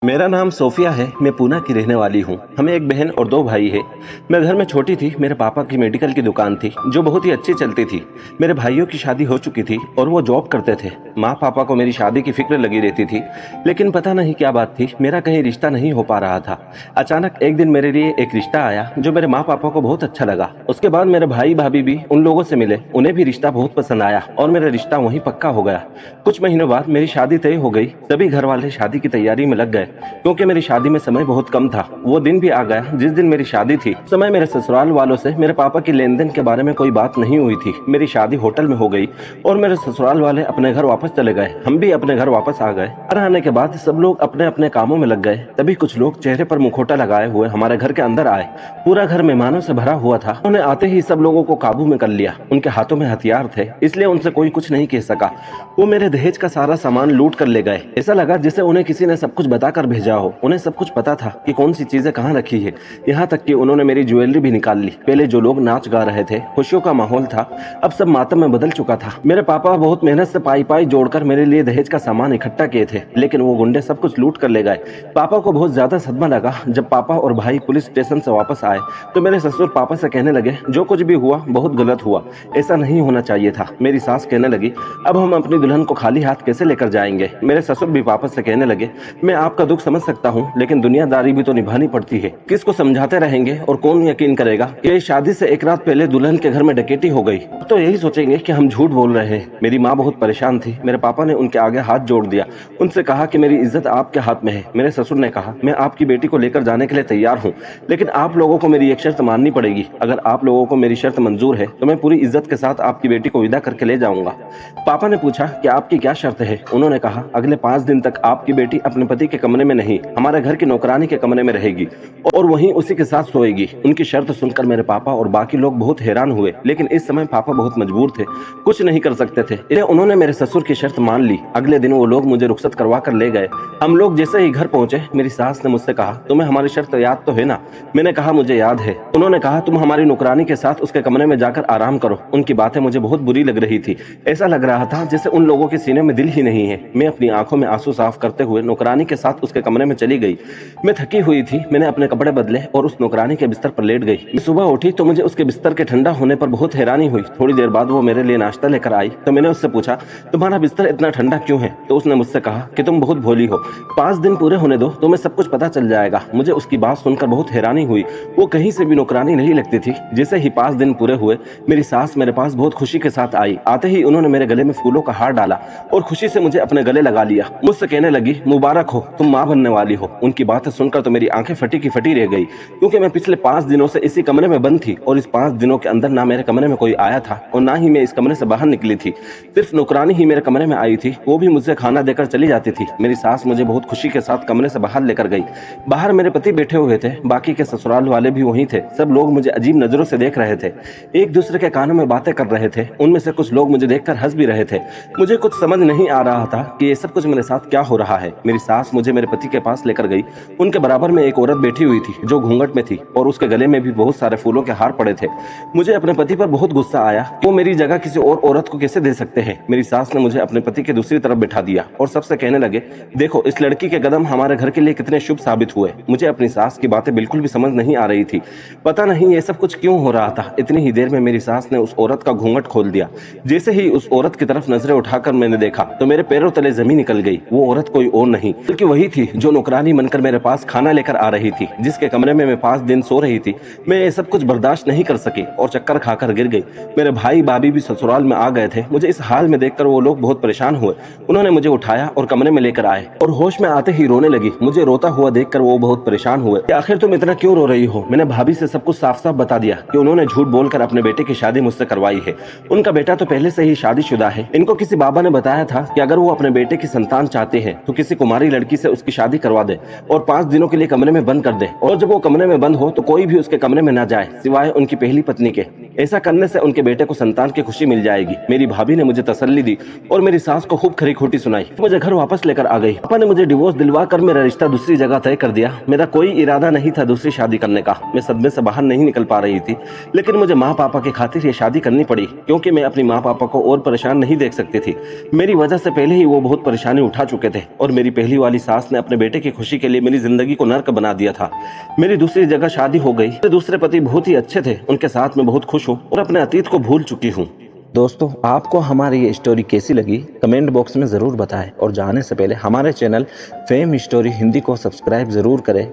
मेरा नाम सोफिया है। मैं पूना की रहने वाली हूँ। हमें एक बहन और दो भाई है। मैं घर में छोटी थी। मेरे पापा की मेडिकल की दुकान थी जो बहुत ही अच्छी चलती थी। मेरे भाइयों की शादी हो चुकी थी और वो जॉब करते थे। माँ पापा को मेरी शादी की फिक्र लगी रहती थी, लेकिन पता नहीं क्या बात थी, मेरा कहीं रिश्ता नहीं हो पा रहा था। अचानक एक दिन मेरे लिए एक रिश्ता आया जो मेरे माँ पापा को बहुत अच्छा लगा। उसके बाद मेरे भाई भाभी भी उन लोगों से मिले, उन्हें भी रिश्ता बहुत पसंद आया और मेरा रिश्ता वहीं पक्का हो गया। कुछ महीनों बाद मेरी शादी तय हो गई। सभी घर वाले शादी की तैयारी में लग गए क्योंकि मेरी शादी में समय बहुत कम था। वो दिन भी आ गया जिस दिन मेरी शादी थी। उस समय मेरे ससुराल वालों से मेरे पापा की लेन देन के बारे में कोई बात नहीं हुई थी। मेरी शादी होटल में हो गई और मेरे ससुराल वाले अपने घर वापस चले गए। हम भी अपने घर वापस आ गए। घर आने के बाद सब लोग अपने अपने कामों में लग गए। तभी कुछ लोग चेहरे पर मुखौटा लगाए हुए हमारे घर के अंदर आए। पूरा घर मेहमानों से भरा हुआ था। उन्होंने आते ही सब लोगों को काबू में कर लिया। उनके हाथों में हथियार थे, इसलिए उनसे कोई कुछ नहीं कह सका। वो मेरे दहेज का सारा सामान लूट कर ले गए। ऐसा लगा जैसे उन्हें किसी ने सब कुछ बताकर भेजा हो। उन्हें सब कुछ पता था कि कौन सी चीजें कहाँ रखी है। यहाँ तक कि उन्होंने मेरी ज्वेलरी भी निकाल ली। पहले जो लोग नाच गा रहे थे, खुशियों का माहौल था, अब सब मातम में बदल चुका था। मेरे पापा बहुत मेहनत से पाई पाई जोड़कर मेरे लिए दहेज का सामान इकट्ठा किए थे, लेकिन वो गुंडे सब कुछ लूट कर ले गए। पापा को बहुत ज्यादा सदमा लगा। जब पापा और भाई पुलिस स्टेशन से वापस आए तो मेरे ससुर पापा से कहने लगे, जो कुछ भी हुआ बहुत गलत हुआ, ऐसा नहीं होना चाहिए था। मेरी सास कहने लगी, अब हम अपनी दुल्हन को खाली हाथ कैसे लेकर जाएंगे। मेरे ससुर भी वापस से कहने लगे, मैं आपका दुख समझ सकता हूँ, लेकिन दुनियादारी भी तो निभानी पड़ती है। किसको समझाते रहेंगे और कौन यकीन करेगा कि शादी से एक रात पहले दुल्हन के घर में डकैती हो गई। तो यही सोचेंगे कि हम झूठ बोल रहे हैं। मेरी माँ बहुत परेशान थी। मेरे पापा ने उनके आगे हाथ जोड़ दिया, उनसे कहा कि मेरी इज्जत आपके हाथ में है। मेरे ससुर ने कहा, मैं आपकी बेटी को लेकर जाने के लिए तैयार हूँ, लेकिन आप लोगों को मेरी एक शर्त माननी पड़ेगी। अगर आप लोगों को मेरी शर्त मंजूर है तो मैं पूरी इज्जत के साथ आपकी बेटी को विदा करके ले जाऊंगा। पापा ने पूछा कि आपकी क्या शर्त है। उन्होंने कहा, अगले 5 दिन तक आपकी बेटी अपने पति के कमरे में नहीं, हमारे घर की नौकरानी के कमरे में रहेगी और वहीं उसी के साथ सोएगी। उनकी शर्त सुनकर मेरे पापा और बाकी लोग बहुत हैरान हुए, लेकिन इस समय पापा बहुत मजबूर थे, कुछ नहीं कर सकते थे। इसलिए उन्होंने मेरे ससुर की शर्त मान ली। अगले दिन वो लोग मुझे रुखसत करवा कर ले गए। हम लोग जैसे ही घर पहुंचे, मेरी सास ने मुझसे कहा, तुम्हें हमारी शर्त याद तो है ना। मैंने कहा, मुझे याद है। उन्होंने कहा, तुम हमारी नौकरानी के साथ उसके कमरे में जाकर आराम करो। उनकी बातें मुझे बहुत बुरी लग रही थी। ऐसा लग रहा था जैसे उन लोगों के सीने में दिल ही नहीं है। मैं अपनी आंखों में आंसू साफ करते हुए नौकरानी के साथ उसके कमरे में चली गई। मैं थकी हुई थी। मैंने अपने कपड़े बदले और उस नौकरानी के बिस्तर पर लेट गई। मैं सुबह उठी तो मुझे उसके बिस्तर के ठंडा होने पर बहुत हैरानी हुई। थोड़ी देर बाद वो मेरे लिए नाश्ता लेकर आई तो मैंने उससे पूछा, तुम्हारा बिस्तर इतना ठंडा क्यों है। तो उसने मुझसे कहा कि तुम बहुत भोली हो, 5 दिन पूरे होने दो, तुम्हें सब कुछ पता चल जाएगा। मुझे उसकी बात सुनकर बहुत हैरानी हुई। वो कहीं से भी नौकरानी नहीं लगती थी। जैसे ही 5 दिन पूरे हुए, मेरी सास मेरे पास बहुत खुशी के साथ आई। आते ही उन्होंने मेरे गले में फूलों का हार डाला और खुशी से मुझे अपने गले लगा लिया। मुझसे कहने लगी, मुबारक हो, तुम माँ बनने वाली हो। उनकी बातें सुनकर तो मेरी आंखें फटी की फटी रह गई, क्योंकि मैं पिछले 5 दिनों से इसी कमरे में बंद थी और इस 5 दिनों के अंदर ना मेरे कमरे में कोई आया था और ना ही मैं इस कमरे से बाहर निकली थी। सिर्फ नौकरानी ही मेरे कमरे में आई थी, वो भी मुझसे खाना देकर चली जाती थी। मेरी सास मुझे बहुत खुशी के साथ कमरे से बाहर लेकर गई। बाहर मेरे पति बैठे हुए थे, बाकी के ससुराल वाले भी वहीं थे। सब लोग मुझे अजीब नजरों से देख रहे थे, एक दूसरे के कानों में बातें कर रहे थे। उनमें से कुछ लोग मुझे देखकर हंस भी रहे थे। मुझे कुछ समझ नहीं आ रहा था कि ये सब कुछ मेरे साथ क्या हो रहा है। मेरी सास मुझे मेरे पति के पास लेकर गई। उनके बराबर में एक औरत बैठी हुई थी जो घूंघट में थी और उसके गले में भी बहुत सारे फूलों के हार पड़े थे। मुझे अपने पति पर बहुत गुस्सा आया। वो मेरी जगह किसी और औरत को कैसे दे सकते हैं। मेरी सास ने मुझे अपने पति के दूसरी तरफ बिठा दिया और सबसे कहने लगे, देखो इस लड़की के कदम हमारे घर के लिए कितने शुभ साबित हुए। मुझे अपनी सास की बातें बिल्कुल भी समझ नहीं आ रही थी। पता नहीं ये सब कुछ क्यों हो रहा था। इतनी ही देर में मेरी सास ने उस औरत का घूंघट खोल दिया। जैसे ही उस औरत की तरफ नजरें उठाकर मैंने देखा तो मेरे पैरों तले जमीन निकल गई। वो औरत कोई और नहीं बल्कि वही थी जो नौकरानी बनकर मेरे पास खाना लेकर आ रही थी, जिसके कमरे में मैं 5 दिन सो रही थी। मैं ये सब कुछ बर्दाश्त नहीं कर सकी और चक्कर खाकर गिर गई। मेरे भाई भाभी भी ससुराल में आ गए थे। मुझे इस हाल में देखकर वो लोग बहुत परेशान हुए। उन्होंने मुझे उठाया और कमरे में लेकर आए और होश में आते ही रोने लगी। मुझे रोता हुआ देखकर वो बहुत परेशान हुए। आखिर तुम इतना क्यों रो रही हो। मैंने भाभी से सब कुछ साफ साफ बता दिया कि उन्होंने झूठ बोलकर अपने बेटे की शादी मुझसे करवाई है। उनका बेटा तो पहले से ही शादीशुदा है। इनको किसी बाबा ने बताया था कि अगर वो अपने बेटे की संतान चाहते हैं तो किसी कुमारी लड़की से उसकी शादी करवा दे और 5 दिनों के लिए कमरे में बंद कर दे, और जब वो कमरे में बंद हो तो कोई भी उसके कमरे में ना जाए सिवाय उनकी पहली पत्नी के। ऐसा करने से उनके बेटे को संतान की खुशी मिल जाएगी। मेरी भाभी ने मुझे तसल्ली दी और मेरी सास को खूब खरी खोटी सुनाई। मुझे घर वापस लेकर आ गई। पापा ने मुझे डिवोर्स दिलवा कर मेरा रिश्ता दूसरी जगह तय कर दिया। मेरा कोई इरादा नहीं था दूसरी शादी करने का। मैं सदमे से बाहर नहीं निकल पा रही थी, लेकिन मुझे माँ पापा की खातिर ये शादी करनी पड़ी, क्योंकि मैं अपनी माँ पापा को और परेशान नहीं देख सकती थी। मेरी वजह से पहले ही वो बहुत परेशानी उठा चुके थे और मेरी पहली वाली सास ने अपने बेटे की खुशी के लिए मेरी जिंदगी को नर्क बना दिया था। मेरी दूसरी जगह शादी हो गई। मेरे दूसरे पति बहुत ही अच्छे थे, उनके साथ मैं बहुत खुश हूँ और अपने अतीत को भूल चुकी हूँ। दोस्तों, आपको हमारी ये स्टोरी कैसी लगी कमेंट बॉक्स में ज़रूर बताएं और जाने से पहले हमारे चैनल फेम स्टोरी हिंदी को सब्सक्राइब ज़रूर करें।